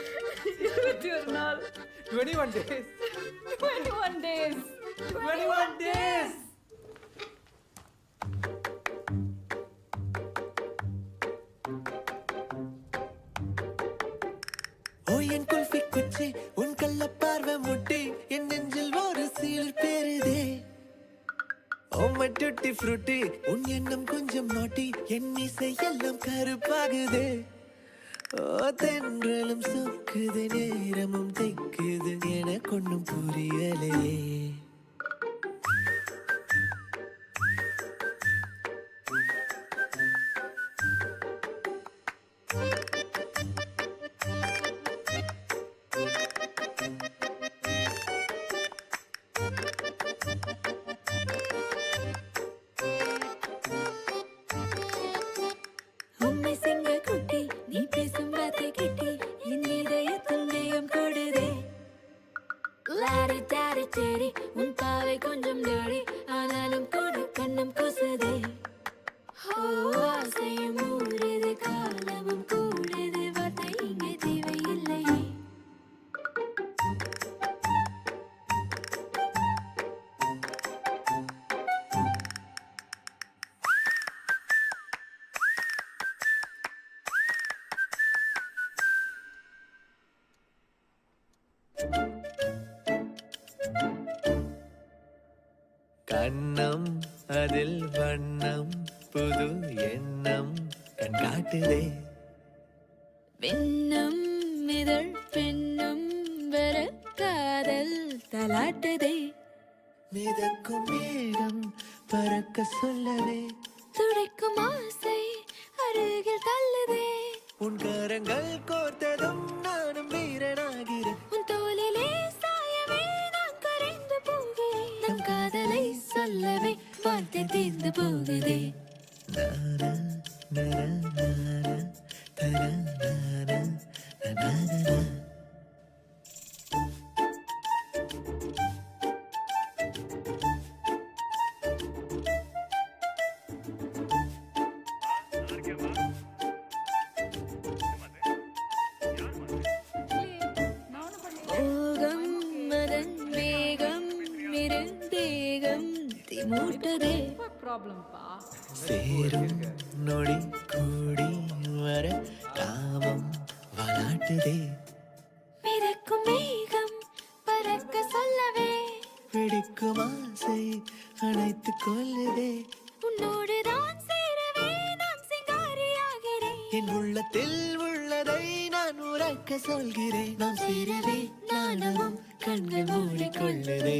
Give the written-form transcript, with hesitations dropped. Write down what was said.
21 நாள். 21 days. 21 days. 21 days. ஓ என் குல்ஃபி குச்சி உன் கள்ள பார்வை முட்டி என் நெஞ்சில் ஒரு சீல் பெறுதே. ஓ மை டூட்டி ஃப்ரூட்டி உன் எண்ணம் கொஞ்சம் நாட்டி என் இசை எல்லாம் கருப்பாகுதே. ஓ தென்றலும் சொக்குது நேரமும் திக்குது எனக்கு ஒன்னும் புரியலையே. உம்மை சிங்க குட்டி நீ பேசும் வார்த்தை கிட்டி என் இதயத்தில் நேயம் கொடுதே. லாரி டாரி டேரி உன் பாவை கொஞ்சம் டேரி ஆனாலும் கூட கண்ணம் கொசுதே. ஓ ஆசையும் ஊறுது காலமும் கூடுது வார்த்தை இங்கே தேவையில்லையே. கண்ணம் அதில் வண்ணம் புது எண்ணம் கண் காட்டுதே. வெண்ணம் இதழ் பெண்ணும் வர காதல் தலாட்டுதே. மிதக்கும் மேகம் பறக்க சொல்லவே துடைக்கும் ஆசை அருகில் தள்ளுதே. உன் கரங்கள் கோர்த்ததும் நானும் வீரனாகிறேன். உன் தோளிலே சாயவே நான் கரைந்து போகிறேன். நம் காதலை சொல்லவே வார்த்தை தீர்ந்து போகுதே. நானா, நானா, நானா, தரா, நானா, நானா, நானா. நானும் பண்ணி மோகம் மதன் வேகம் இருந்தேகம் திமூட்டதே. ப்ராப்ளம்ப்பா. சேரும் நொடி கூடி வர காமம் வளாட்டுதே. மிதக்கும் மேகம் பறக்க சொல்லவே பிடிக்கும் ஆசை அணைத்து கொள்ளுதே. உன்னோடு தான் சேரவே நான் சிங்காரியாகிறேன். என் உள்ளத்தில் உள்ளதை நான் உரைக்க சொல்கிறேன். நாம் சேரவே நாணமும் கண்கள் மூடிக்கொள்ளுதே.